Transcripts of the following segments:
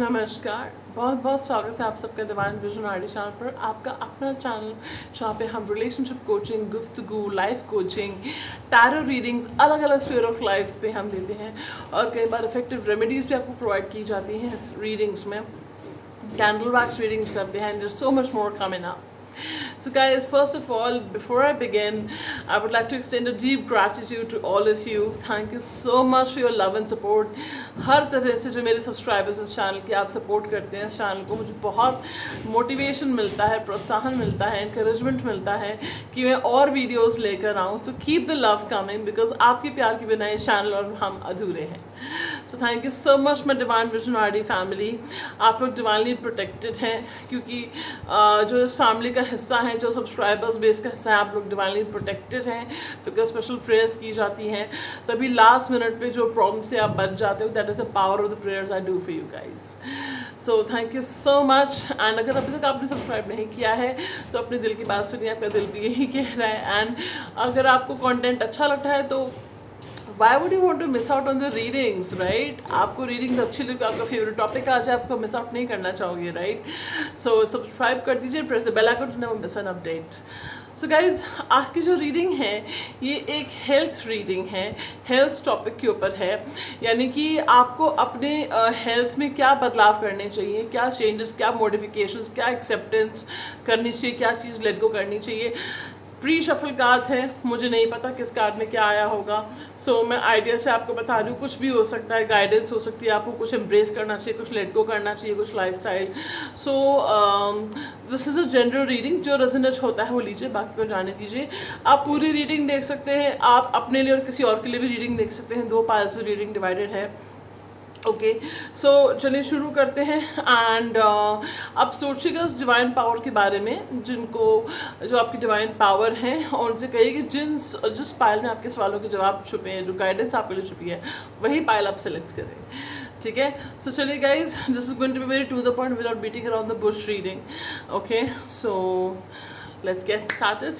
नमस्कार, बहुत बहुत स्वागत है आप सबका डिवाइन विजन आरडी चैनल पर। आपका अपना चैनल जहाँ पे हम रिलेशनशिप कोचिंग, गुफ्तगू, लाइफ कोचिंग, टैरो रीडिंग्स, अलग अलग स्फीयर ऑफ लाइफ पे हम देते हैं और कई बार इफेक्टिव रेमेडीज़ भी आपको प्रोवाइड की जाती हैं रीडिंग्स में। कैंडल वैक्स रीडिंग्स करते हैं, there's so much more coming up. So guys, first of all, before I begin, I would like to extend a deep gratitude to all of you. Thank you so much for your love and support. हर तरह से जो मेरे subscribers इस channel की आप support करते हैं, इस चैनल को मुझे बहुत मोटिवेशन मिलता है, प्रोत्साहन मिलता है, इंकरेजमेंट मिलता है कि मैं और वीडियोस लेकर आऊँ. So keep the love coming, because आपके प्यार के बिना ये चैनल और हम अधूरे हैं. So thank you so much my divine vision RD family. आप लोग डिवाइनली प्रोटेक्टेड हैं क्योंकि जो इस फैमिली का हिस्सा है, जो सब्सक्राइबर्स बेस का हिस्सा है, आप लोग डिवाइनली प्रोटेक्टेड हैं बिकॉज स्पेशल प्रेयर्स की जाती हैं. तभी लास्ट मिनट पे जो प्रॉब्लम से आप बच जाते हो, that is the power of the prayers I do for you guys. So thank you so much. And अगर अभी तक आपने सब्सक्राइब नहीं किया है तो अपने दिल की बात सुनिए, आपका दिल भी यही कह रहा है. एंड अगर आपको कॉन्टेंट अच्छा लगता है तो why would you want to miss out on the readings, right? आपको रीडिंग्स अच्छी लगे, आपका फेवरेट टॉपिक आ जाए, आपको मिस आउट नहीं करना चाहोगे, राइट? सो सब्सक्राइब कर दीजिए, press the bell icon to never miss an update. So guys, आज की जो रीडिंग है ये एक हेल्थ रीडिंग है, हेल्थ टॉपिक के ऊपर है. यानी कि आपको अपने हेल्थ में क्या बदलाव करने चाहिए, क्या चेंजेस, क्या मॉडिफिकेशंस, क्या एक्सेप्टेंस करनी चाहिए, क्या चीज़ लेट गो करनी चाहिए. प्री शफल कार्ड्स है, मुझे नहीं पता किस कार्ड में क्या आया होगा. सो मैं आइडिया से आपको बता रही हूँ, कुछ भी हो सकता है, गाइडेंस हो सकती है, आपको कुछ एम्ब्रेस करना चाहिए, कुछ लेट गो करना चाहिए, कुछ lifestyle. So this is a general reading, जो रेजोनेट होता है वो लीजिए, बाकी को जाने दीजिए. आप पूरी रीडिंग देख सकते हैं, आप अपने लिए और किसी और के लिए भी रीडिंग देख सकते हैं. 2 पार्ट्स में रीडिंग डिवाइडेड है. ओके, सो चलिए शुरू करते हैं. एंड अब सोचिएगा उस डिवाइन पावर के बारे में, जिनको, जो आपकी डिवाइन पावर हैं, और उनसे कहिए कि जिस पायल में आपके सवालों के जवाब छुपे हैं, जो गाइडेंस आपके लिए छुपी है, वही पायल आप सेलेक्ट करें. ठीक है. सो चलिए guys, this is going to be very to the point without beating around the bush reading. Okay, so let's get started.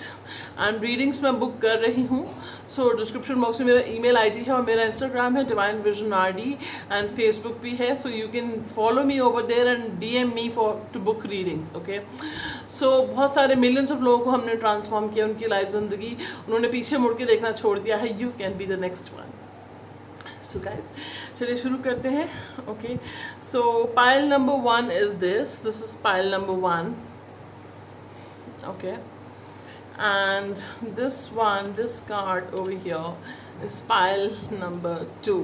And readings मैं बुक कर रही हूँ. सो डिस्क्रिप्शन बॉक्स में मेरा ईमेल आईडी है और मेरा इंस्टाग्राम है divine vision RD, and Facebook भी है. So you can follow me over there and DM me for to book readings. Okay, so बहुत सारे मिलियंस ऑफ लोगों को हमने ट्रांसफॉर्म किया, उनकी लाइफ ज़िंदगी उन्होंने पीछे मुड़ के देखना छोड़ दिया है. You can be the next one. So guys, चलिए शुरू करते हैं. Okay, so pile number 1 is this is pile number 1. Okay, and this card over here is pile number 2.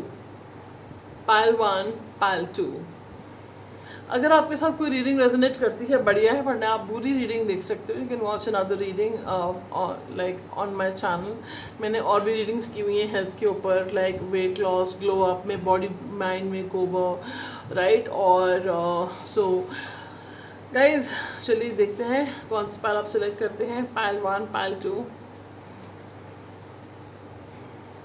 Pile 1, pile 2. अगर आपके साथ कोई रीडिंग रेजोनेट करती है, बढ़िया है, वरना आप पूरी रीडिंग देख सकते हो. You can watch another reading like on my channel. मैंने और भी रीडिंग्स की हुई हैं हेल्थ के ऊपर, like weight loss, glow up में, बॉडी माइंड में कोवर, राइट. और सो गाइज, चलिए देखते हैं कौन सी पायल आप सिलेक्ट करते हैं. पायल 1, पायल 2.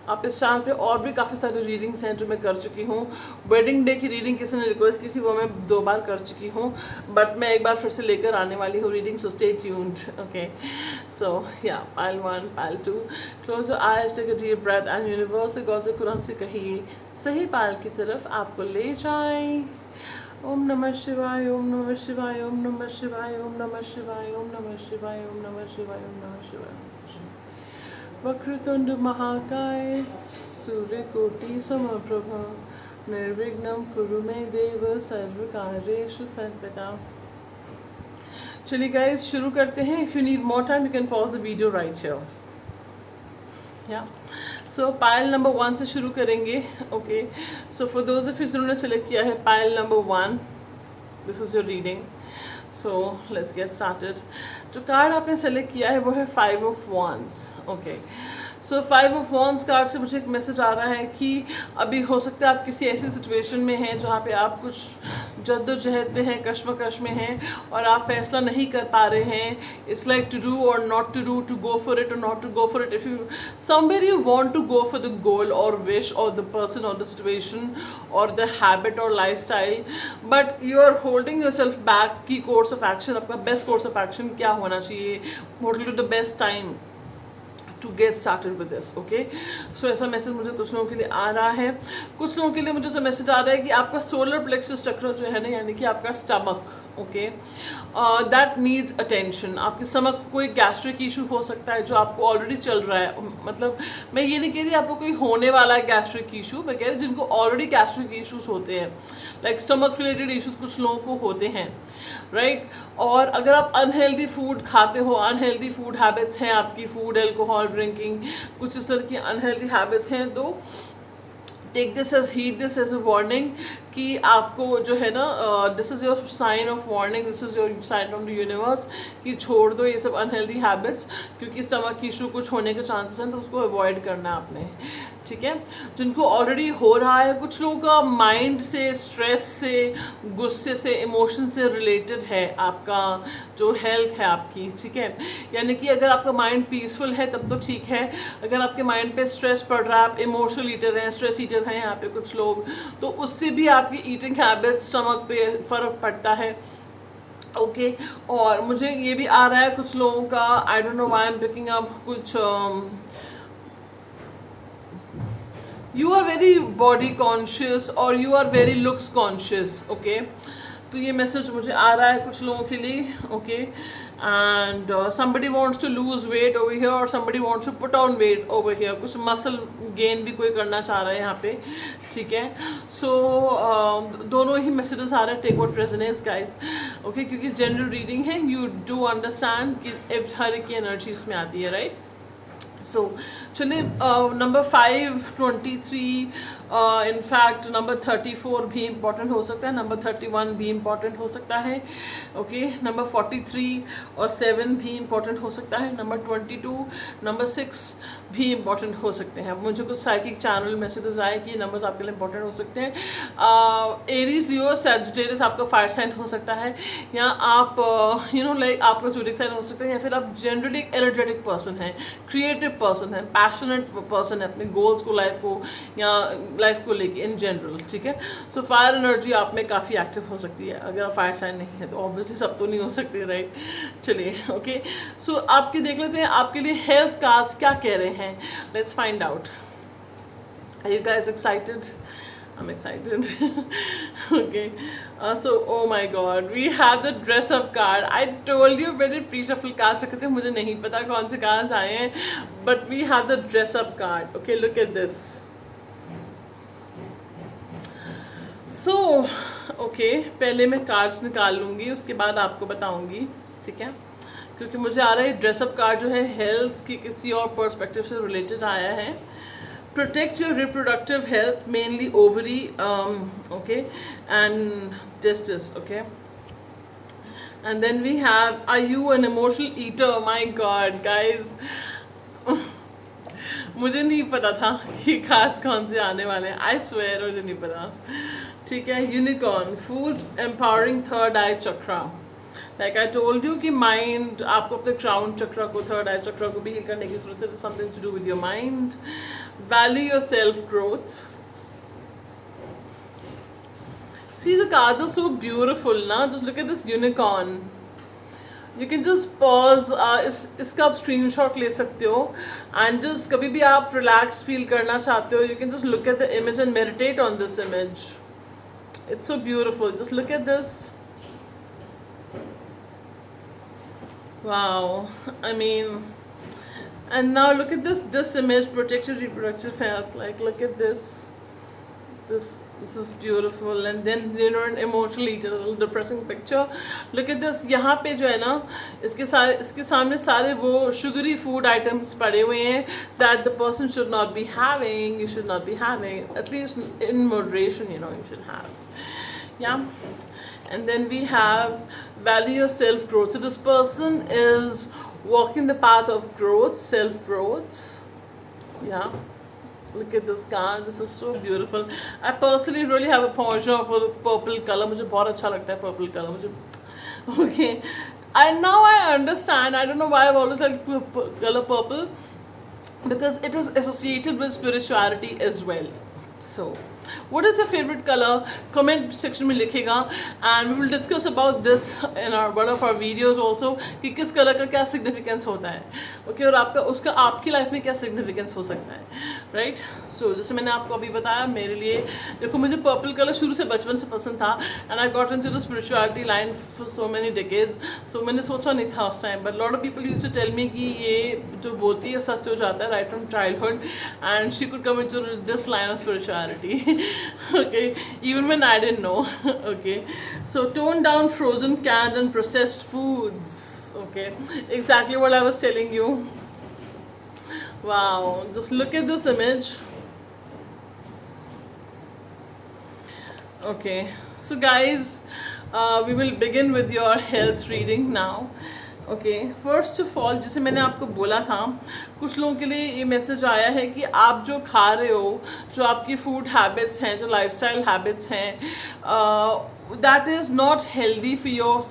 आप इस चैनल पे और भी काफ़ी सारी रीडिंग्स हैं जो मैं कर चुकी हूँ. वेडिंग डे की रीडिंग किसी ने रिक्वेस्ट की थी, वो मैं 2 बार कर चुकी हूँ, बट मैं एक बार फिर से लेकर आने वाली हूँ reading. So stay tuned. Okay, so या pile 1, pile 2. Close your eyes, take a deep breath and universe से, गॉड से, कुरान से कहिए सही पायल की तरफ आपको ले जाएं. ओम नमः शिवाय, ओम नमः शिवाय, ओम नमः शिवाय, ओम नमः शिवाय, ओम नमः शिवाय, ओम नमः शिवाय, ओम नमः शिवाय. वक्रतुंड महाकाय, सूर्यकोटि समप्रभा, निर्विघ्नं कुरु मे देव, सर्वकार्येषु सर्वदा. चलिए गाइस, शुरू करते हैं. If you need more time you can pause the video right here. या सो पायल नंबर 1 से शुरू करेंगे. Okay, so for those of you जिन्होंने सेलेक्ट किया है pile number 1, this is your reading. So let's get started. जो card आपने select किया है वो है 5 of wands. Okay, so 5 of wands card से मुझे एक मैसेज आ रहा है कि अभी हो सकता है आप किसी ऐसी सिचुएशन में हैं जहाँ पे आप कुछ जद्दोजहद में हैं, कश्मकश में हैं, और आप फैसला नहीं कर पा रहे हैं. इट्स लाइक टू डू और not to do, to go for it और not to go for it. If you somewhere you want to go for the goal और विश और द पर्सन और द सिचुएशन और the habit और lifestyle, but you are holding yourself back की course of action, आपका best course of action क्या होना चाहिए, what will be the best time to get started with this, okay. So ऐसा message मुझे कुछ लोगों के लिए आ रहा है। कुछ लोगों के लिए मुझे ऐसा मैसेज आ रहा है कि आपका सोलर प्लेक्सस चक्र जो है ना, यानी कि आपका stomach, okay, that needs attention. आपके स्टमक कोई गैस्ट्रिक इशू हो सकता है जो आपको ऑलरेडी चल रहा है। मतलब मैं ये नहीं कह रही आपको कोई होने वाला है गैस्ट्रिक इशू, मैं कह रही जिनको ऑलरेडी गैस्ट्रिक इशूज़ होते हैं, लाइक स्टमक रिलेटेड इशूज़ कुछ लोगों को होते हैं, राइट। और अगर आप अनहेल्दी फूड खाते हो, अनहेल्दी फूड हैबिट्स हैं आपकी, फूड, अल्कोहल ड्रिंकिंग, कुछ इस तरह की अनहेल्दी हैबिट्स हैं, तो take this as heat this as a warning कि आपको जो है ना, this is your sign of warning, this is your sign from the universe कि छोड़ दो ये सब अनहेल्दी हैबिट्स, क्योंकि स्टमक इशू कुछ होने के चांसेस हैं, तो उसको अवॉइड करना है आपने, ठीक है। जिनको ऑलरेडी हो रहा है, कुछ लोगों का माइंड से, स्ट्रेस से, गुस्से से, इमोशन से रिलेटेड है आपका जो हेल्थ है आपकी, ठीक है। यानी कि अगर आपका माइंड पीसफुल है तब तो ठीक है, अगर आपके माइंड पे स्ट्रेस पड़ रहा है, आप इमोशनल ईटर हैं, स्ट्रेस ईटर हैं यहाँ पे कुछ लोग, तो उससे भी आपकी ईटिंग हैबिट्स, स्टमक पे फ़र्क पड़ता है, ओके। और मुझे ये भी आ रहा है कुछ लोगों का, आई don't know why I am picking up, कुछ you are very body conscious और you are very looks conscious, okay। तो ये मैसेज मुझे आ रहा है कुछ लोगों के लिए, okay. And somebody wants to lose weight over here और somebody wants to put on weight over here, कुछ मसल गेन भी कोई करना चाह रहा है यहाँ पे, ठीक है। सो दोनों ही मैसेजेस आ रहे हैं, take what resonates guys, okay, क्योंकि जनरल रीडिंग है, यू डू अंडरस्टैंड कि हर एक की एनर्जी इसमें आती है, राइट। सो चलिए, नंबर 523, इनफैक्ट नंबर 34 भी इम्पॉर्टेंट हो सकता है, नंबर 31 भी इम्पॉर्टेंट हो सकता है, ओके। नंबर 43 और 7 भी इम्पॉर्टेंट हो सकता है, नंबर 22, नंबर 6 भी इम्पॉर्टेंट हो सकते हैं। मुझे कुछ साइकिक चैनल मैसेजेस आए कि नंबर्स आपके लिए इम्पॉर्टेंट हो सकते हैं। एरीज, लियो, सैजिटेरियस आपका फायर साइन हो सकता है, या आप लाइक आपका ज़ोडिएक साइन हो सकता है, या फिर आप जनरली एक एनर्जेटिक पर्सन हैं, क्रिएटिव पर्सन है, पैशनेट पर्सन है अपने गोल्स को, लाइफ को, या लाइफ को लेके इन जनरल, ठीक है। सो फायर एनर्जी आप में काफ़ी एक्टिव हो सकती है। अगर आप फायर साइन नहीं है तो ऑब्वियसली सब तो नहीं हो सकते, राइट। चलिए, ओके। सो आपके देख लेते हैं आपके लिए हेल्थ कार्ड्स क्या कह रहे हैं, let's find out. Are you guys excited? I'm excited. Okay. So, oh my God, we have the dress up card. I told you मैंने pre-shuffle cards रखे थे, मुझे नहीं पता कौन से cards आए हैं, but we have the dress up card. Okay, look at this. So, okay, पहले मैं cards निकाल लूँगी, उसके बाद आपको बताऊँगी, ठीक है। क्योंकि मुझे आ रहा है ड्रेसअप कार्ड जो है हेल्थ की किसी और पर्सपेक्टिव से रिलेटेड आया है। Protect your reproductive health, mainly ovary, okay, and testes, okay. And then we have, are you an emotional eater? My God, guys, मुझे नहीं पता था कि खास कौन से आने वाले हैं, आई स्वेयर मुझे नहीं पता, ठीक है। Unicorn, foods empowering third I chakra, like I told you कि माइंड, आपको अपने क्राउन चक्रा को, थर्ड आई चक्रा को भी हील करने की जरूरत है, something to do with your mind. Value your self-growth. See, the cards are so beautiful, na? Just look at this unicorn. You can just pause. इसका आप screenshot ले सकते हो, and just कभी भी आप relaxed feel करना चाहते हो, you can just look at the image and meditate on this image. It's so beautiful. Just look at this. Wow. I mean. And now look at this image, protect your reproductive health. Like, look at this is beautiful. And then an emotional eater, a little depressing picture. Look at this, यहाँ पे जो है ना, इसके सामने सारे वो sugary food items पड़े हुए हैं that the person should not be having, you should not be having, at least in moderation, you should have. Yeah. And then we have value your self-growth. So this person is walking the path of growth, self-growth. Yeah, look at this card. This is so beautiful. I personally really have a penchant for the purple color. मुझे बहुत अच्छा लगता है purple color. मुझे okay. And now I understand. I don't know why I've always liked color purple, because it is associated with spirituality as well. So what is your favourite colour, comment section में लिखेगा and we will discuss about this in one of our videos also कि किस colour का क्या significance होता है, okay और आपका उसका आपकी लाइफ में क्या सिग्निफिकेंस हो सकता है, राइट। सो जैसे मैंने आपको अभी बताया, मेरे लिए देखो मुझे पर्पल कलर शुरू से बचपन से पसंद था and I got into the spirituality line for so many decades. So मैंने सोचा नहीं था उस time, but lot of people used to tell me कि ये जो बोलती है सच हो जाता है right from childhood and she could come into this line of spirituality, okay, even when I didn't know. Okay, so tone down frozen, canned and processed foods. Okay, exactly what I was telling you. Wow, just look at this image. Okay, so guys, we will begin with your health reading now. Okay, first of all जैसे मैंने आपको बोला था, कुछ लोगों के लिए ये मैसेज आया है कि आप जो खा रहे हो, जो आपकी फूड हैबिट्स हैं, जो लाइफस्टाइल हैबिट्स हैं, that is not healthy for your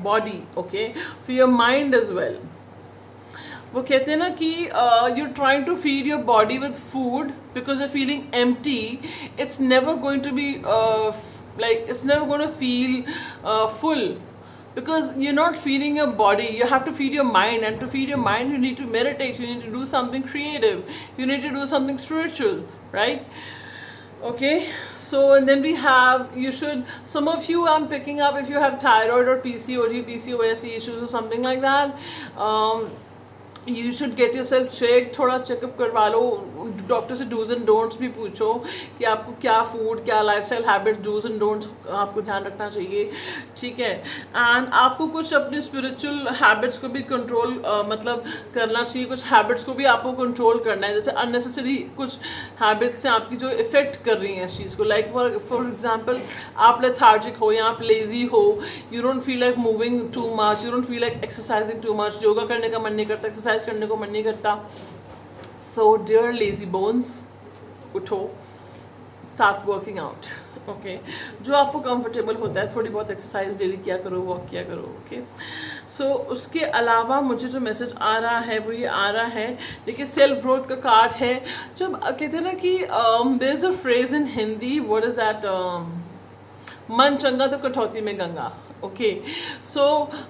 body, okay, for your mind as well. वो कहते हैं ना कि you trying to feed your body with food because you feeling empty, it's never going to be like it's never going to feel full because you're not feeding your body. You have to feed your mind, and to feed your mind you need to meditate, you need to do something creative, you need to do something spiritual, right? Okay, so and then we have, you should, some of you I'm picking up, if you have thyroid or PCOS issues or something like that, you should get your self check, थोड़ा checkup करवा लो, doctor से dos and don'ts भी पूछो कि आपको क्या food, क्या lifestyle habit, dos and don'ts आपको ध्यान रखना चाहिए, ठीक है। एंड आपको कुछ अपने स्पिरिचुअल हैबिट्स को भी कंट्रोल मतलब करना चाहिए, कुछ हैबिट्स को भी आपको कंट्रोल करना है, जैसे अननेसेसरी कुछ हैबिट्स हैं आपकी जो इफ़ेक्ट कर रही हैं इस चीज़ को, लाइक फॉर एग्जाम्पल आप लेथार्जिक हो या आप लेजी हो, you don't feel like moving too much, you don't feel like exercising too much, yoga करने का मन नहीं करता, एक्सरसाइज करने को मन नहीं करता। सो डियर लेजी बोन्स, उठो, स्टार्ट वर्किंग आउट, ओके, जो आपको कंफर्टेबल होता है, थोड़ी बहुत एक्सरसाइज डेली किया करो, वॉक किया करो, ओके। सो उसके अलावा मुझे जो मैसेज आ रहा है वो ये आ रहा है, देखिए सेल्फ ग्रोथ का कार्ड है। जब कहते हैं ना कि there is a phrase in Hindi, what is that, मन चंगा तो कटौती में गंगा, ओके। सो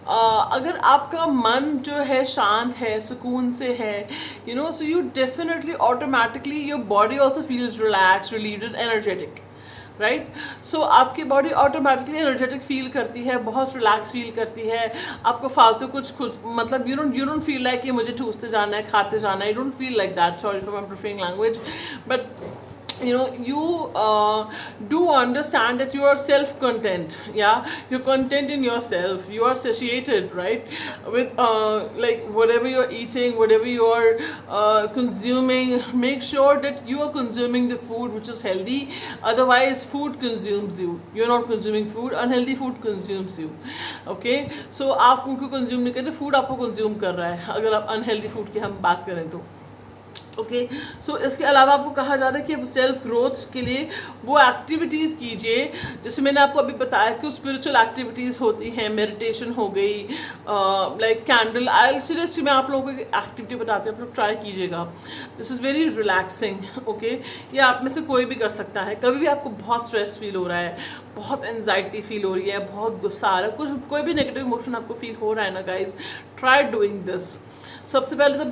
अगर आपका मन जो है शांत है, सुकून से है, you know, so you definitely automatically your body also feels relax, relieved and energetic, right. So आपकी बॉडी ऑटोमेटिकली एनर्जेटिक फील करती है, बहुत रिलैक्स फील करती है, आपको फालतू कुछ खुद मतलब यू डोंट फील लाइक कि मुझे ठूसते जाना है, खाते जाना है, you don't feel like that, sorry for my preferring language, but you know, you do understand that you are self-content, yeah, you're content in yourself, you are satiated, right, with like whatever you're eating, whatever you're consuming, make sure that you are consuming the food which is healthy, otherwise food consumes you, you're not consuming food, unhealthy food consumes you, okay। So आप food को consume नहीं करते, food आपको consume कर रहा है, अगर आप unhealthy food की हम बात करें तो, ओके। सो इसके अलावा आपको कहा जा रहा है कि सेल्फ ग्रोथ के लिए वो एक्टिविटीज़ कीजिए, जैसे मैंने आपको अभी बताया कि स्पिरिचुअल एक्टिविटीज़ होती हैं, मेडिटेशन हो गई, लाइक कैंडल, आई सीरियसली मैं आप लोगों को एक्टिविटी बताती हूँ, आप लोग ट्राई कीजिएगा, this is very relaxing, okay. ये आप में से कोई भी कर सकता है, कभी भी आपको बहुत स्ट्रेस फील हो रहा है, बहुत एनजाइटी फील हो रही है, बहुत गुस्सा आ रहा है, कुछ कोई भी नेगेटिव इमोशन आपको फील हो रहा है ना गाइज, ट्राई डूइंग दिस। सबसे पहले तो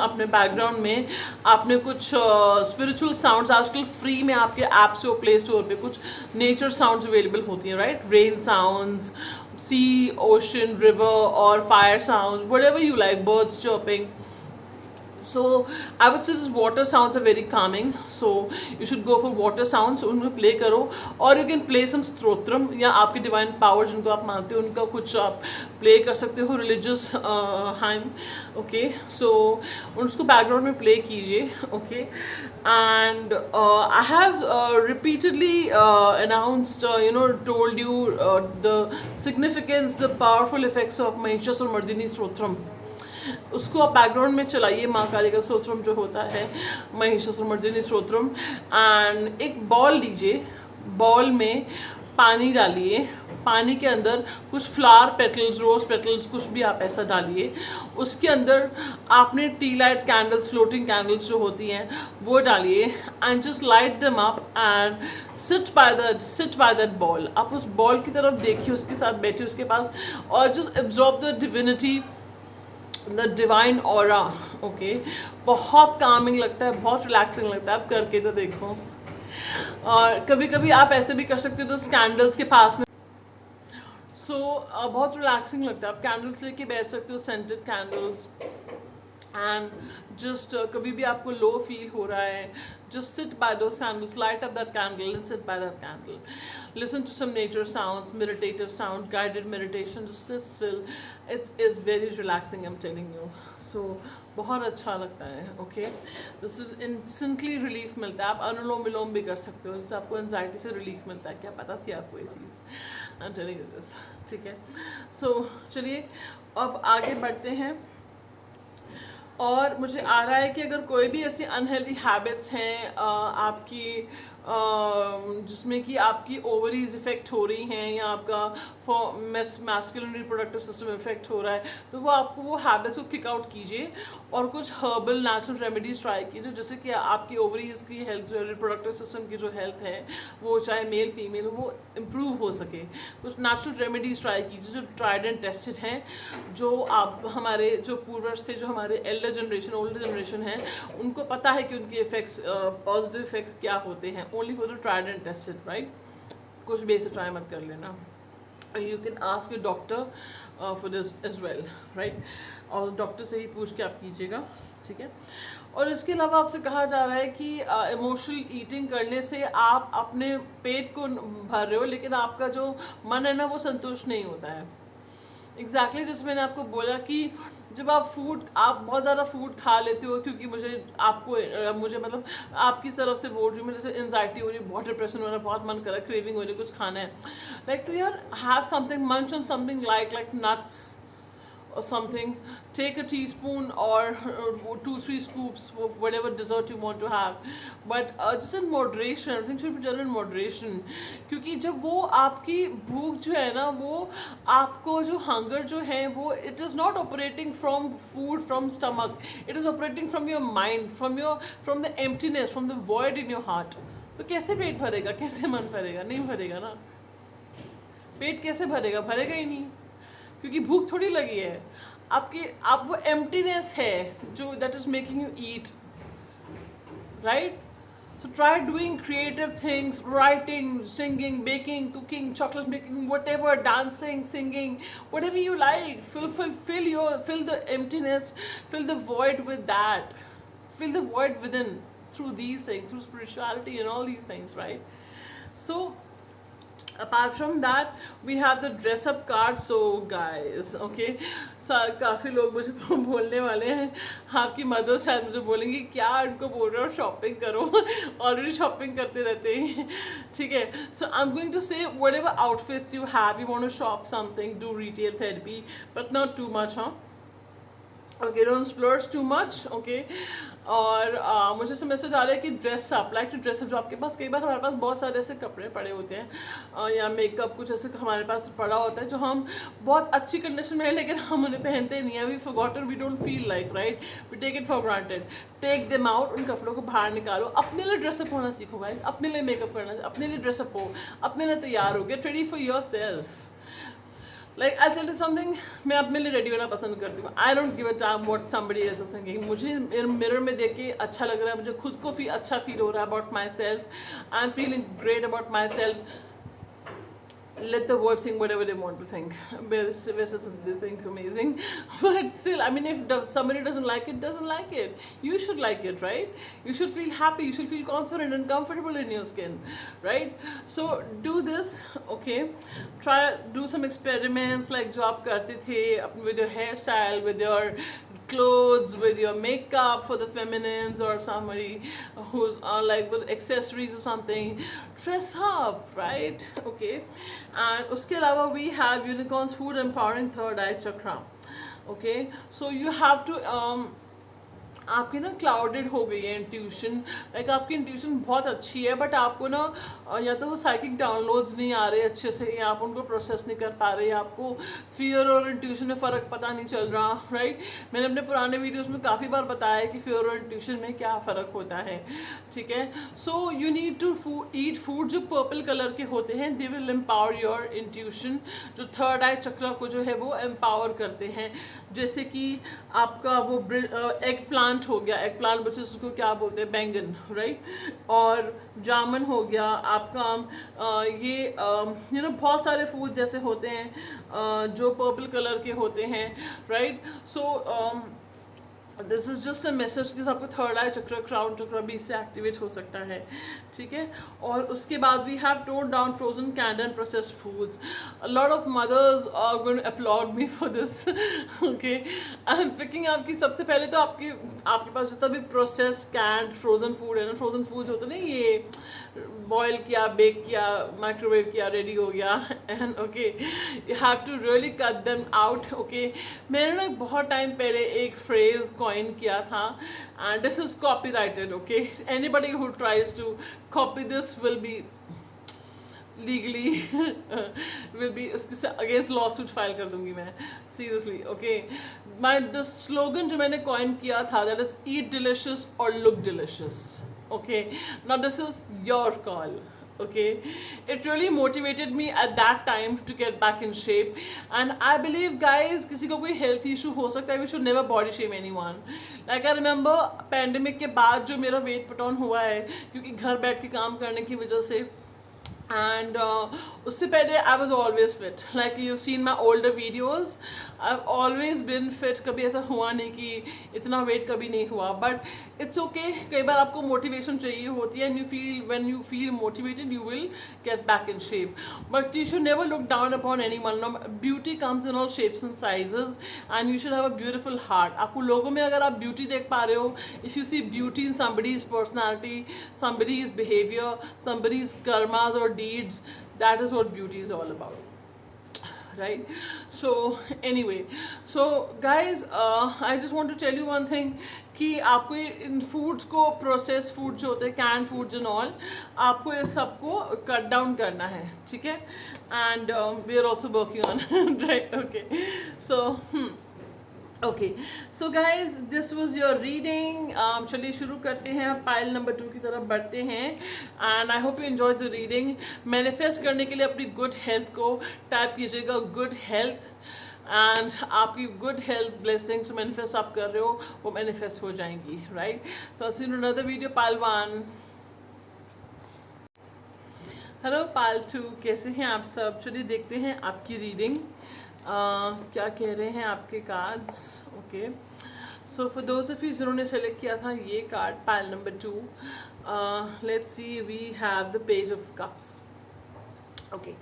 अपने बैकग्राउंड में आपने कुछ स्पिरिचुअल साउंड्स, आजकल फ्री में आपके ऐप्स और प्ले स्टोर पे कुछ नेचर साउंड्स अवेलेबल होती हैं, राइट, रेन साउंड्स, सी, ओशन, रिवर और fire sounds, whatever you like, birds chirping. So I would say water sounds are very calming, so you should go for water sounds, उनमें play करो, और you can play some stotram, या आपके divine power जिनको आप मानते हो उनका कुछ आप play कर सकते हो, religious hymn, okay। So उसको background में play कीजिए, okay। And I have repeatedly announced, told you the significance, the powerful effects of Mahishasuramardini stotram, उसको आप बैकग्राउंड में चलाइए, माँ काली का स्तोत्रम जो होता है, महिषासुरमर्दिनी स्तोत्रम। एंड एक बॉल लीजिए, बॉल में पानी डालिए, पानी के अंदर कुछ फ्लावर पेटल्स, रोज पेटल्स, कुछ भी आप ऐसा डालिए। उसके अंदर आपने T light candles, floating candles जो होती हैं वो डालिए, and just light them up and sit by that ball. आप उस बॉल की तरफ देखिए, उसके साथ बैठिए उसके पास, और just absorb the divinity, the divine aura. Okay, बहुत कामिंग लगता है, बहुत रिलैक्सिंग लगता है, आप करके तो देखो। और कभी कभी आप ऐसे भी कर सकते हो तो कैंडल्स के पास में, बहुत रिलैक्सिंग लगता है। आप कैंडल्स लेके बैठ सकते हो, सेंटेड कैंडल्स, एंड जस्ट कभी भी आपको लो फील हो रहा है, just sit by those candles, light up that candle and sit by that candle, listen to some nature sounds, meditative sound, guided meditation, just sit still. It is very relaxing, I'm telling you. So बहुत अच्छा लगता है। Okay, this is instantly relief मिलता है। आप अनुलोम विलोम भी कर सकते हो, जिससे आपको एनजाइटी से रिलीफ मिलता है। क्या पता थी आपको ये चीज़? I am telling you this, ठीक है। सो चलिए अब आगे बढ़ते हैं। और मुझे आ रहा है कि अगर कोई भी ऐसी अनहेल्दी हैबिट्स हैं आपकी, जिसमें कि आपकी ओवरीज इफ़ेक्ट हो रही हैं, या आपका मैस्कुलिन रिप्रोडक्टिव सिस्टम इफेक्ट हो रहा है, तो वो आपको वो हैबिट्स को किक आउट कीजिए और कुछ हर्बल नेचुरल रेमेडीज ट्राई कीजिए, जैसे कि आपकी ओवरीज की हेल्थ, जो रिप्रोडक्टिव सिस्टम की जो हेल्थ है, वो चाहे मेल फीमेल, वो इम्प्रूव हो सके। कुछ नेचुरल रेमेडीज ट्राई कीजिए जो ट्राइड एंड टेस्टेड हैं, जो आप हमारे जो पूर्वज थे, जो हमारे एल्डर जनरेशन, ओल्डर जनरेशन है, उनको पता है कि उनके इफेक्ट्स, पॉजिटिव इफेक्ट्स क्या होते हैं। Only for the tried and tested, right? कुछ भी ऐसे ट्राई मत कर लेना। You can ask your doctor for this as well, right? और डॉक्टर से ही पूछ के आप कीजिएगा, ठीक है। और इसके अलावा आपसे कहा जा रहा है कि इमोशनल ईटिंग करने से आप अपने पेट को भर रहे हो, लेकिन आपका जो मन है ना, वो संतुष्ट नहीं होता है। एग्जैक्टली जैसे मैंने आपको बोला कि जब आप बहुत ज़्यादा फूड खा लेते हो, क्योंकि मुझे मतलब आपकी तरफ से बोल रही हूँ मैं, जैसे एंजाइटी हो रही है, बहुत डिप्रेशन हो रहा है, बहुत मन कर रहा है, क्रेविंग हो रही है, कुछ खाना है, लाइक तो यार हैव समथिंग, मंच on something like nuts or something. Take a teaspoon or 2-3 scoops of whatever dessert you want to have, but just in moderation. Everything should be done in moderation, क्योंकि जब वो आपकी भूख जो है ना, वो आपको जो हंगर जो है, वो it is not operating from food, from stomach, it is operating from your mind, from the emptiness, from the void in your heart. तो कैसे पेट भरेगा, कैसे मन भरेगा? नहीं भरेगा ना। पेट कैसे भरेगा? भरेगा ही नहीं, क्योंकि भूख थोड़ी लगी है आप वो एम्प्टीनेस है जो that is making you eat, right? So try doing creative things, writing, singing, baking, cooking, chocolate making, whatever, dancing, singing, whatever you like. Fill the emptiness, fill the void with that, fill the void within through these things, through spirituality and all these things, right? So apart from that we have the dress up card. So guys, okay, काफ़ी लोग मुझे बोलने वाले हैं, आपकी mother शायद मुझे बोलेंगी क्या उनको बोल रहे हो, शॉपिंग करो, ऑलरेडी शॉपिंग करते रहते हैं, ठीक है। So I am going to say whatever outfits you have, you want to shop something, do retail therapy, but not too much, हाँ, okay, don't splurge too much, okay. और मुझे से मैसेज आ रहा है कि dress up, like to dress up, जो आपके पास, कई बार हमारे पास बहुत सारे ऐसे कपड़े पड़े होते हैं या मेकअप कुछ ऐसे हमारे पास पड़ा होता है जो हम बहुत अच्छी कंडीशन में है, लेकिन हम उन्हें पहनते नहीं हैं, we forgotten, we don't feel like, right, we take it for granted. Take them out, उन कपड़ों को बाहर निकालो, अपने लिए ड्रेसअप होना सीखो गाइस, अपने लिए मेकअप करना, अपने लिए ड्रेसअप हो, अपने लिए तैयार हो, get ready for your self. Like I tell you something, मैं अपने लिए रेडी होना पसंद करती हूँ। I don't give a time what somebody else is thinking. मुझे मिरर में देख के अच्छा लग रहा है, मुझे खुद को अच्छा फील हो रहा है about my self, I am feeling great about my self. Let the world think whatever they want to think. They think amazing, but still, I mean, if somebody doesn't like it, doesn't like it. You should like it, right? You should feel happy. You should feel confident and comfortable in your skin, right? So do this, okay? Try do some experiments like जो आप करते थे with your hairstyle, with your clothes, with your makeup for the feminines, or somebody who's like with accessories or something. Dress up, right? Okay. And uske alawa we have Unicorns Food Empowering Third Eye Chakra. Okay, so you have to आपकी ना clouded हो गई है intuition, like आपकी intuition बहुत अच्छी है but आपको ना या तो वो साइकिक डाउनलोड्स नहीं आ रहे अच्छे से, या आप उनको प्रोसेस नहीं कर पा रहे, आपको फियर और इंट्यूशन में फ़र्क पता नहीं चल रहा, राइट। मैंने अपने पुराने वीडियोस में काफ़ी बार बताया है कि फियर और इंट्यूशन में क्या फ़र्क होता है, ठीक है। So you need to eat food जो पर्पल कलर के होते हैं, they will empower your intuition, जो थर्ड आई चक्र को जो है वो एम्पावर करते हैं। जैसे कि आपका वो एग प्लांट हो गया, एग प्लांट बच्चे उसको क्या बोलते हैं, बैंगन, राइट। और जामुन हो गया आपका, ये बहुत सारे फूड जैसे होते हैं जो पर्पल कलर के होते हैं, right. So this is just a message कि आपका थर्ड आई चक्र, क्राउन चक्र भी इससे एक्टिवेट हो सकता है, ठीक है। और उसके बाद we have tone down frozen canned and processed foods. A lot of mothers are going to applaud me for this, okay. I am picking आपकी सबसे पहले तो आपके पास जितना भी प्रोसेस्ड कैंड फ्रोजन फूड है ना, फ्रोजन फूड्स होते हैं ना, ये बॉयल किया, बेक किया, माइक्रोवेव किया, रेडी हो गया, and okay you have to really cut them out, okay. मैंने ना बहुत टाइम पहले एक फ्रेज कॉइन किया था, and this is copyrighted, okay. Anybody who tries to copy this will be legally will be, उसके अगेंस्ट लॉ सूट फाइल कर दूंगी मैं, seriously, okay. My the slogan जो मैंने कॉइन किया था, दैट इज ईट डिलिशियस और look delicious, okay. Now this is your call, okay. It really motivated me at that time to get back in shape, and I believe guys किसी को कोई health issue हो सकता है, we should never body shame anyone. Like I remember pandemic के बाद जो मेरा weight put on हुआ है क्योंकि घर बैठ के काम करने की वजह से, and उससे पहले I was always fit, like you've seen my older videos, I've always been fit, कभी ऐसा हुआ नहीं कि इतना वेट कभी नहीं हुआ, बट इट्स ओके। कई बार आपको मोटिवेशन चाहिए होती है, and when you feel motivated you will get back in shape, but you should never look down upon anyone. Beauty comes in all shapes and sizes, and you should have a beautiful heart. आपको लोगों में अगर आप beauty देख पा रहे हो, if you see beauty in somebody's personality, somebody's behavior, somebody's karmas or deeds, that is what beauty is all about, right? So anyway, so guys, I just want to tell you one thing कि आपको इन foods को, process food जो होते हैं, can foods and all, आपको ये सबको cut down करना है, ठीक है। And we are also working on, right, okay. So okay, so guys this was your reading. चलिए शुरू करते हैं, पाइल नंबर 2 की तरफ बढ़ते हैं, and I hope you enjoy the reading. Manifest करने के लिए अपनी गुड हेल्थ को टाइप कीजिएगा, गुड हेल्थ, एंड आपकी गुड हेल्थ ब्लेसिंग्स जो मैनिफेस्ट आप कर रहे हो वो मैनिफेस्ट हो जाएंगी, right. So I see you in another video, pile 1। Hello pile 2, कैसे हैं आप सब? चलिए देखते हैं आपकी रीडिंग, क्या कह रहे हैं आपके cards, okay. So for those of you जिन्होंने सेलेक्ट किया था ये card, pile number 2, let's see, we have the page of cups, okay.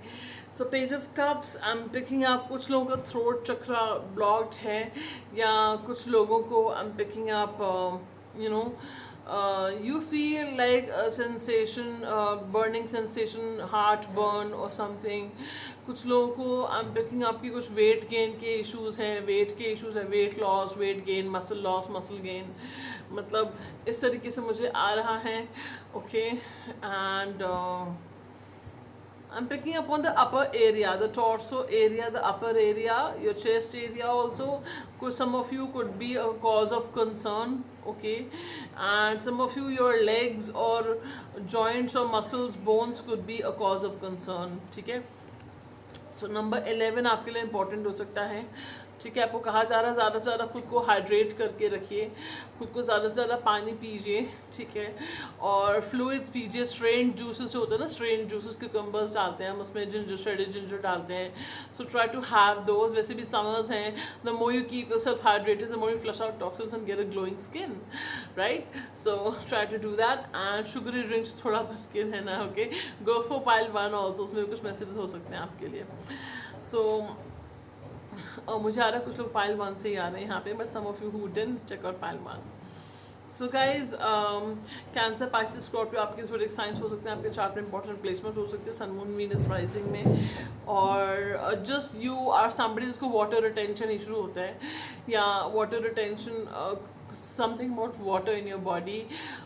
So page of cups, I am picking up, कुछ लोगों का थ्रोट चक्रा ब्लॉक्ड है, या कुछ लोगों को आई am picking up, you know, you feel like a sensation, burning sensation, heart burn or something. कुछ लोगों को I'm picking up कि कुछ weight gain के issues हैं, weight loss, weight gain, muscle loss, muscle gain, मतलब इस तरीके से मुझे आ रहा है, okay. And I'm picking up on the upper area, the torso area, the upper area, your chest area also. Some of you could be a cause of concern, okay. And some of you, your legs or joints or muscles, bones could be a cause of concern, ठीक है। So number 11 आपके लिए important हो सकता है, ठीक है। आपको कहा जा रहा है ज़्यादा से ज़्यादा खुद को हाइड्रेट करके रखिए, खुद को ज़्यादा से ज़्यादा पानी पीजिए, ठीक है, और फ्लूइड्स पीजिए। स्ट्रेन जूसेस जो होते हैं ना, स्ट्रेन जूसेस, क्यूकम्बर्स डालते हैं हम उसमें, जिंजर, श्रेडेड जिंजर डालते हैं, so try to have those. वैसे भी समर्स हैं, the more you keep yourself hydrated, the more you flush out toxins and get a glowing skin, right. So try to do that, and sugary drinks थोड़ा बच के रहना, okay. Go for pile 1 also, उसमें कुछ messages हो सकते हैं आपके लिए। सो और मुझे आ रहा है कुछ लोग पाइल 1 से ही आ रहे हैं यहाँ पे, but some of you who didn't check out pile 1। So guys, Cancer, Pisces, Scorpio आपके थोड़े साइंस हो सकते हैं, आपके चार्ट में इंपॉर्टेंट प्लेसमेंट हो सकते हैं सन, मून, वीनस राइजिंग में, और जस्ट यू आर समबडी जिसको वाटर रिटेंशन इशू होता है, या water retention something about water in your body,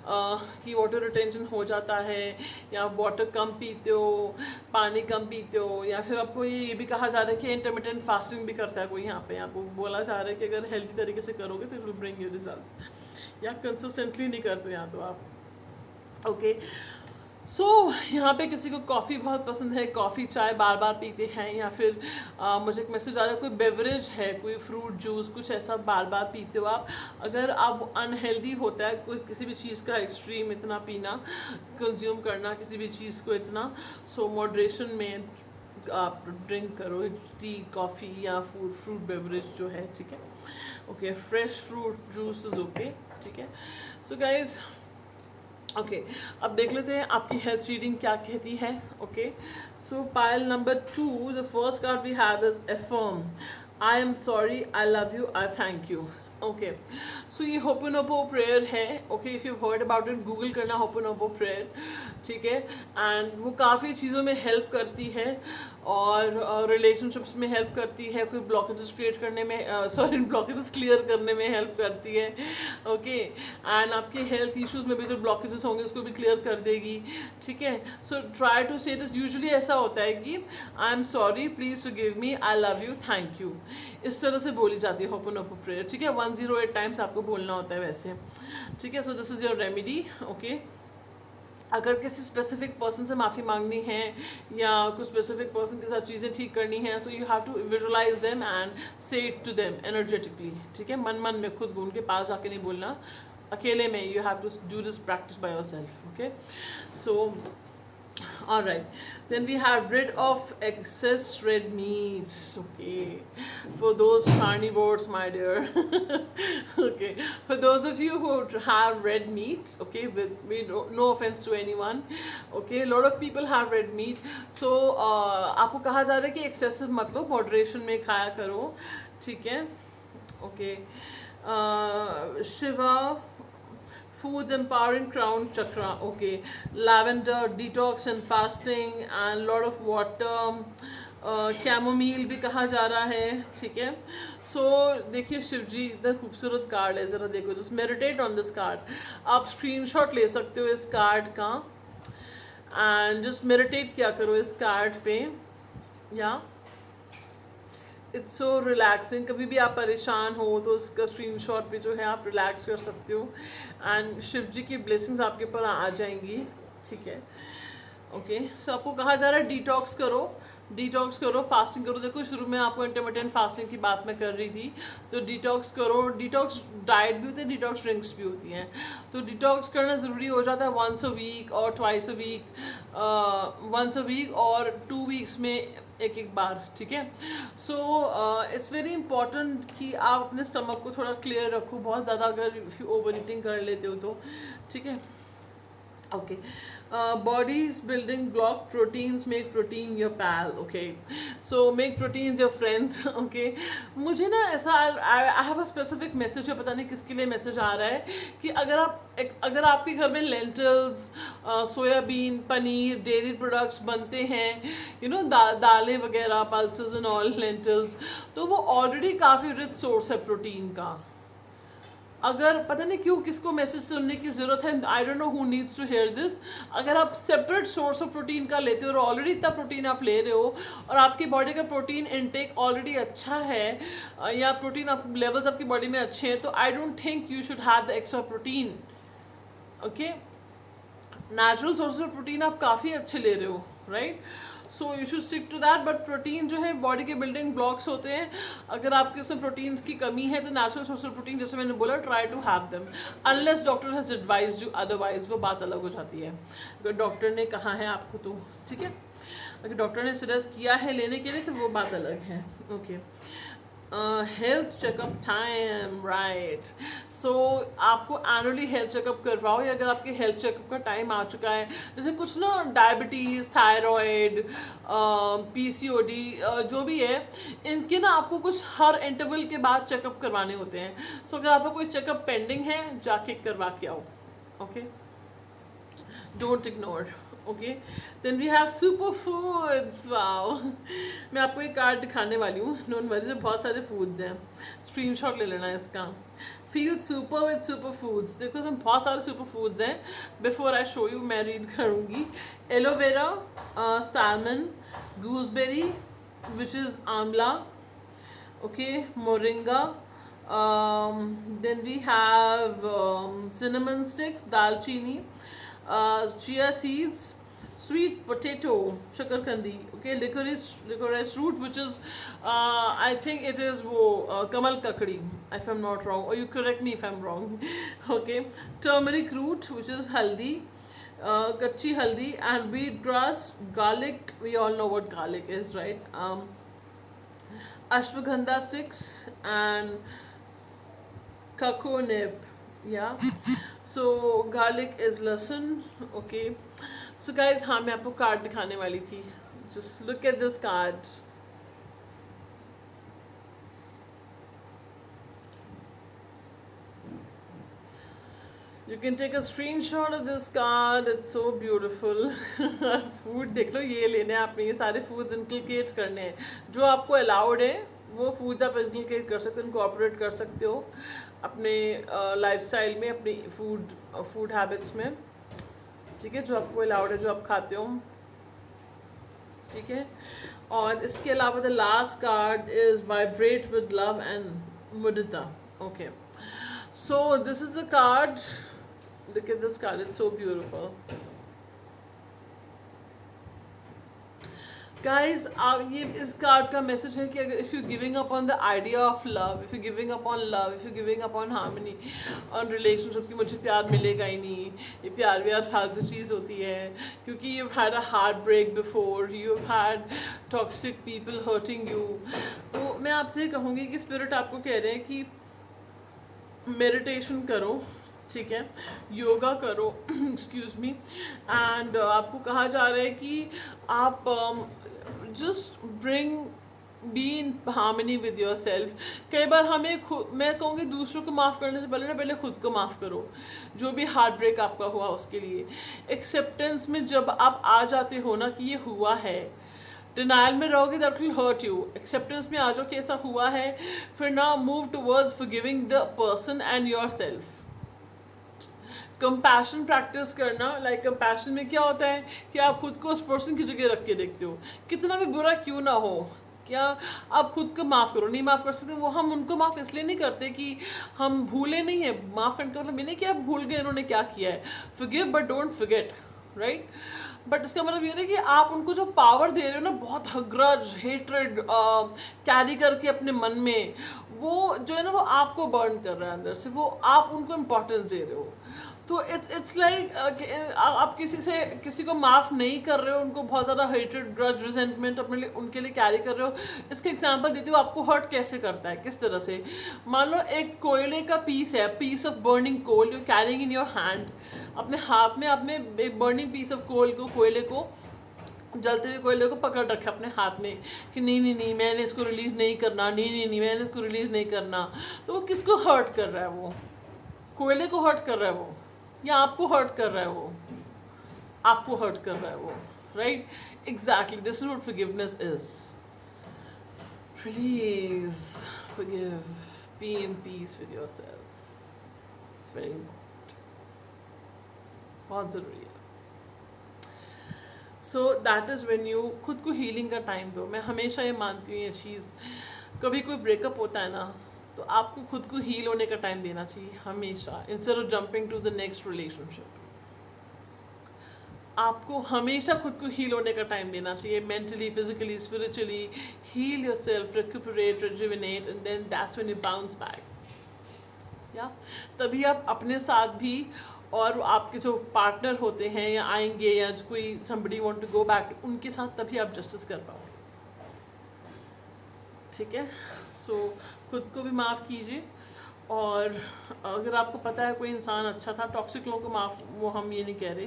कि वाटर रिटेंशन हो जाता है, या वाटर कम पीते हो, पानी कम पीते हो, या फिर आपको ये भी कहा जा रहा है कि इंटरमिटेंट फास्टिंग भी करता है कोई, यहाँ पे आपको बोला जा रहा है कि अगर हेल्थी तरीके से करोगे तो it will bring you results, या कंसिस्टेंटली नहीं करते यहाँ तो आप। ओके, सो यहाँ पे किसी को कॉफ़ी बहुत पसंद है, कॉफ़ी चाय बार बार पीते हैं, या फिर मुझे एक मैसेज आ रहा है कोई बेवरेज है, कोई फ्रूट जूस कुछ ऐसा बार बार पीते हो आप। अगर आप अनहेल्दी होता है कोई किसी भी चीज़ का एक्सट्रीम इतना पीना, कंज्यूम करना किसी भी चीज़ को इतना, सो मॉडरेशन में आप ड्रिंक करो, टी कॉफ़ी या फ्रूट बेवरेज जो है, ठीक है। Okay, fresh fruit juice is okay, ठीक है। सो गाइज, ओके, अब देख लेते हैं आपकी हेल्थ रीडिंग क्या कहती है। Okay, so pile number 2, the first card we have is affirm, I am sorry, I love you, I thank you. Okay, so ये होपोनोपो प्रेयर है। Okay, if you heard about it, Google करना ho'oponopono prayer, ठीक है। And वो काफ़ी चीज़ों में help करती है, और रिलेशनशिप्स में हेल्प करती है, कोई ब्लॉकेजेस क्रिएट करने में, सॉरी ब्लॉकेजेस क्लियर करने में हेल्प करती है। ओके, एंड आपके हेल्थ इश्यूज में भी जो ब्लॉकेजेस होंगे उसको भी क्लियर कर देगी, ठीक है। So try to say this, usually ऐसा होता है कि I am sorry, please to give me, I love you, thank you, इस तरह से बोली जाती है होपोनोपो प्रेयर, ठीक है। 108 टाइम्स आपको बोलना होता है वैसे, ठीक है। So this is your remedy. Okay, अगर किसी स्पेसिफिक पर्सन से माफ़ी मांगनी है, या कुछ स्पेसिफिक पर्सन के साथ चीज़ें ठीक करनी है, तो you have to visualise them and say it to them energetically, ठीक है। मन मन में खुद उनके पास जाके नहीं बोलना, अकेले में, you have to do this practice by yourself. Okay, so all right, then we have rid of excess red meat. Okay, for those carnivores, my dear. Okay, for those of you who have red meat, okay, with no offense to anyone, okay, a lot of people have red meat, so आपको कहा जा रहा है कि excessive मतलब moderation में खाया करो, ठीक है। Okay, Shiva Foods Empowering Crown Chakra, okay, lavender, detox and fasting, and lot of water, कैमोमील भी कहा जा रहा है, ठीक है। सो देखिए शिव जी, इतना खूबसूरत कार्ड है, ज़रा देखो, just meditate on this card. आप स्क्रीनशॉट ले सकते हो इस कार्ड का, एंड जस्ट मेडिटेट क्या करो इस कार्ड पे, या इट्स सो रिलैक्सिंग। कभी भी आप परेशान हो तो उसका स्क्रीनशॉट पे जो है आप रिलैक्स कर सकते हो, एंड शिव जी की ब्लेसिंग्स आपके ऊपर आ जाएंगी, ठीक है। ओके, सो आपको कहा जा रहा है डिटॉक्स करो, डिटॉक्स करो, फास्टिंग करो। देखो शुरू में आपको इंटरमिटेंट फास्टिंग की बात मैं कर रही थी, तो डिटॉक्स करो। डिटॉक्स डाइट भी होती है, डिटॉक्स ड्रिंक्स भी होती हैं, तो डिटॉक्स करना ज़रूरी हो जाता है वंस अ वीक और twice a week, once a week और 2 वीक्स में एक एक बार, ठीक है। सो इट्स वेरी इंपॉर्टेंट कि आप अपने स्टमक को थोड़ा क्लियर रखो, बहुत ज़्यादा अगर ओवर ईटिंग कर लेते हो तो, ठीक है। okay, bodies building block, proteins make protein your pal, okay, so make proteins your friends, okay। मुझे ना ऐसा I have a specific message है, पता नहीं किसके लिए मैसेज आ रहा है, कि अगर आपके घर में lentils, soybean, paneer, dairy products बनते हैं, यू नो दालें वगैरह, पल्सेस एंड ऑल लेंटल्स, तो वो ऑलरेडी काफ़ी रिच सोर्स है प्रोटीन का। अगर पता नहीं क्यों किसको मैसेज सुनने की ज़रूरत है, I don't know who needs to hear this. अगर आप सेपरेट सोर्स ऑफ प्रोटीन का लेते हो और ऑलरेडी इतना प्रोटीन आप ले रहे हो, और आपकी बॉडी का प्रोटीन इनटेक ऑलरेडी अच्छा है, या प्रोटीन आप लेवल्स आपकी बॉडी में अच्छे हैं, तो I don't think you should have the extra protein, okay. Natural source of protein आप काफ़ी अच्छे ले रहे हो, right, so you should stick to that. But protein जो है बॉडी के बिल्डिंग ब्लॉक्स होते हैं, अगर आपके उसमें प्रोटीन्स की कमी है तो नेचुरल सोर्स ऑफ प्रोटीन, जैसे मैंने बोला, try to have them, unless doctor has advised you otherwise, वो बात अलग हो जाती है। अगर डॉक्टर ने कहा है आपको तो ठीक है, अगर डॉक्टर ने सजेस्ट किया है लेने के लिए तो वो बात अलग है, okay. Health checkup time, right, so आपको एनुअली हेल्थ चेकअप करवाओ, या अगर आपके हेल्थ चेकअप का टाइम आ चुका है, जैसे कुछ ना डायबिटीज़, थायराइड, पीसीओडी, जो भी है, इनके ना आपको कुछ हर इंटरवल के बाद चेकअप करवाने होते हैं। सो अगर आपका कोई चेकअप पेंडिंग है, जाके करवा के आओ, okay, don't ignore, okay. Then we have super foods, wow, मैं आपको एक कार्ड दिखाने वाली हूँ, नॉन वरी, बहुत सारे फूड्स हैं, स्क्रीनशॉट ले लेना है इसका। Feel super with super foods. देखो इसमें बहुत सारे सुपर फूड्स हैं। बिफोर आई शो यू मैं रीड करूँगी। Aloe vera, salmon, gooseberry which is आंवला, okay, moringa, then we have cinnamon sticks, dalchini, chia seeds, sweet potato, shakarkandi, okay, licorice root, which is I think it is kamal kakdi, if I'm not wrong, or you correct me if I'm wrong. Okay, turmeric root, which is haldi, kachi haldi, and wheatgrass, garlic. We all know what garlic is, right? Ashwagandha sticks and kakonib. Yeah. So garlic is lasun. Okay. So guys, हाँ मैं आपको card दिखाने वाली थी. Just look at this card. You can take a screenshot of this card. It's so beautiful. Food देख लो, ये लेने हैं आपने, ये सारे फूड्स इनकलकेट करने हैं जो आपको अलाउड है, वो फूड्स आप इनकलकेट कर सकते हो, इनकॉर्पोरेट कर सकते हो अपने लाइफस्टाइल में, अपनी फूड हैबिट्स में, ठीक है, जो आपको अलाउड है, जो आप खाते हो, ठीक है। और इसके अलावा the last card is vibrate with love and Mudita. Okay, so this is the card. Look at this card, it's so beautiful. Guys, ये इस कार्ड का मैसेज है कि अगर if you giving up on the idea of love, if you giving up on love, if you giving up on harmony, on relationships, की मुझे प्यार मिलेगा ही नहीं, ये प्यार व्यार फालतू चीज़ होती है, क्योंकि you had a heartbreak before, you had toxic people hurting you, तो मैं आपसे कहूँगी कि स्पिरिट आपको कह रहे हैं कि मेडिटेशन करो, ठीक है, योगा करो, एक्सक्यूज़ मी, एंड आपको कहा जा रहा है कि आप just bring be in harmony with your self. कई बार हमें मैं कहूँगी दूसरों को माफ़ करने से पहले ना, पहले खुद को माफ़ करो, जो भी हार्ट ब्रेक आपका हुआ उसके लिए। एक्सेप्टेंस में जब आप आ जाते हो ना कि ये हुआ है, डिनाइल में रहोगे that will hurt you, acceptance में आ जाओ कि ऐसा हुआ है, फिर ना move towards forgiving the person and your self. Compassion practice करना, लाइक कंपैशन में क्या होता है कि आप खुद को उस पर्सन की जगह रख के देखते हो, कितना भी बुरा क्यों ना हो, क्या आप खुद को माफ़ करो, नहीं माफ़ कर सकते, वो हम उनको माफ़ इसलिए नहीं करते कि हम भूले नहीं है, माफ़ करने का मतलब ये नहीं कि आप भूल गए इन्होंने क्या किया है, forgive but don't forget, right. But इसका मतलब ये नहीं कि आप उनको जो पावर दे रहे हो ना, बहुत ग्रज हेट्रेड कैरी करके अपने मन में, वो जो है ना वो आपको बर्न कर रहा है अंदर से, वो आप उनको इम्पोर्टेंस दे रहे हो। तो इट्स लाइक आप किसी को माफ़ नहीं कर रहे हो, उनको बहुत ज़्यादा हेट्रेड ग्रज रिजेंटमेंट अपने लिए उनके लिए कैरी कर रहे हो। इसका एग्जांपल देती हूँ, आपको हर्ट कैसे करता है, किस तरह से। मान लो एक कोयले का पीस है, piece of burning coal you carrying in your hand, अपने हाथ में आपने एक बर्निंग पीस ऑफ कोयले को, जलते हुए कोयले को पकड़ रखा अपने हाथ में कि नहीं नहीं नहीं मैंने इसको रिलीज़ नहीं करना, नहीं नहीं नहीं मैंने इसको रिलीज़ नहीं करना। तो वो किसको हर्ट कर रहा है? वो कोयले को हर्ट कर रहा है वो, या आपको हर्ट कर रहा है वो? आपको हर्ट कर रहा है वो, right? Exactly, this is what forgiveness is. Release, forgive, be in peace with yourself. It's very important, बहुत ज़रूरी है। So that is when you खुद को हीलिंग का टाइम दो। मैं हमेशा ये मानती हूँ ये चीज़, कभी कोई ब्रेकअप होता है ना, तो आपको खुद को हील होने का टाइम देना चाहिए हमेशा, instead of jumping to the next relationship. आपको हमेशा खुद को हील होने का टाइम देना चाहिए, mentally, physically, spiritually. Heal yourself, recuperate, rejuvenate, and then that's when you bounce back. या तभी आप अपने साथ भी, और आपके जो पार्टनर होते हैं या आएंगे, या जो कोई somebody want to go back, उनके साथ तभी आप जस्टिस कर पाओगे, ठीक है। सो खुद को भी माफ़ कीजिए, और अगर आपको पता है कोई इंसान अच्छा था, टॉक्सिक लोगों को माफ़, वो हम ये नहीं कह रहे,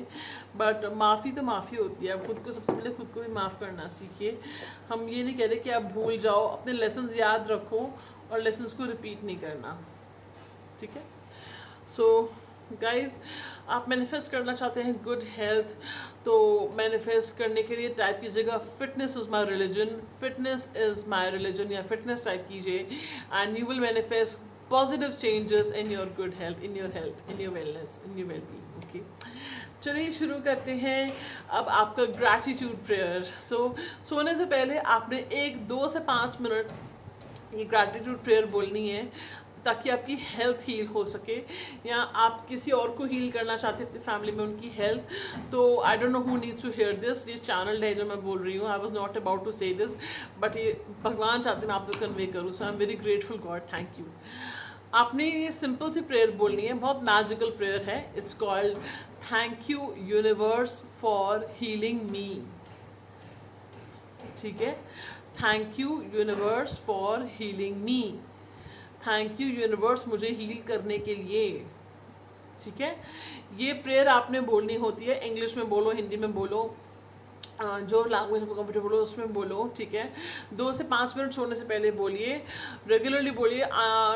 बट माफ़ी तो माफ़ी होती है। खुद को सबसे पहले खुद को भी माफ़ करना सीखिए। हम ये नहीं कह रहे कि आप भूल जाओ, अपने लेसन्स याद रखो और लेसन्स को रिपीट नहीं करना, ठीक है। सो गाइज, आप मैनिफेस्ट करना चाहते हैं गुड हेल्थ, तो मैनिफेस्ट करने के लिए टाइप कीजिएगा fitness is my religion, fitness is my religion, या फिटनेस टाइप कीजिए, and you will manifest positive changes in your good health, in your health, in your wellness, in your well-being. Okay, चलिए शुरू करते हैं अब आपका gratitude prayer. सोने से पहले आपने 1-2 से 5 मिनट ये ग्रैटिट्यूड प्रेयर बोलनी है ताकि आपकी हेल्थ हील हो सके, या आप किसी और को हील करना चाहते हैं अपनी फैमिली में उनकी हेल्थ। तो I don't know who needs to hear this, ये चैनल है जो मैं बोल रही हूँ। I was not about to say this, but ये भगवान चाहते मैं आप तक कन्वे करूँ। So I am very grateful God, thank you. आपने ये सिंपल सी प्रेयर बोलनी है, बहुत मैजिकल प्रेयर है। It's called thank you universe for healing me. ठीक है, thank you universe for healing me. Thank you universe मुझे हील करने के लिए। ठीक है, ये प्रेयर आपने बोलनी होती है। इंग्लिश में बोलो, हिंदी में बोलो, जो लैंग्वेज में कंफर्टेबल हो उसमें बोलो। ठीक है, 2 से 5 मिनट सोने से पहले बोलिए, रेगुलरली बोलिए।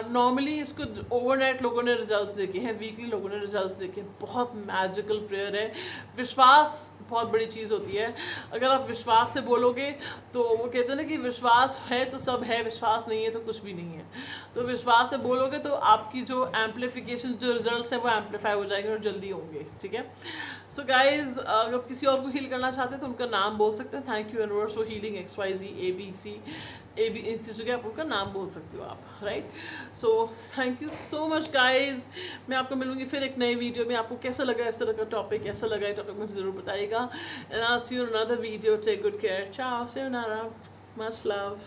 नॉर्मली इसको ओवरनाइट लोगों ने रिजल्ट्स देखे हैं, वीकली लोगों ने रिजल्ट्स देखे हैं। बहुत मैजिकल प्रेयर है। विश्वास बहुत बड़ी चीज़ होती है। अगर आप विश्वास से बोलोगे तो वो कहते हैं ना कि विश्वास है तो सब है, विश्वास नहीं है तो कुछ भी नहीं है। तो विश्वास से बोलोगे तो आपकी जो एम्पलीफिकेशन, जो रिजल्ट्स हैं वो एम्पलीफाई हो जाएंगे और जल्दी होंगे। ठीक है, सो गाइज अगर किसी और को हील करना चाहते हैं तो उनका नाम बोल सकते हैं, thank you universe for healing XYZ ABC AB, इस जगह आप उनका नाम बोल सकते हो आप, right. So thank you so much guys. मैं आपको मिलूंगी फिर एक नई वीडियो में। आपको कैसा लगा इस तरह का टॉपिक, कैसा लगा ये टॉपिक मुझे ज़रूर बताइएगा। And I see you in another video. Take good care, ciao, sayonara, much love.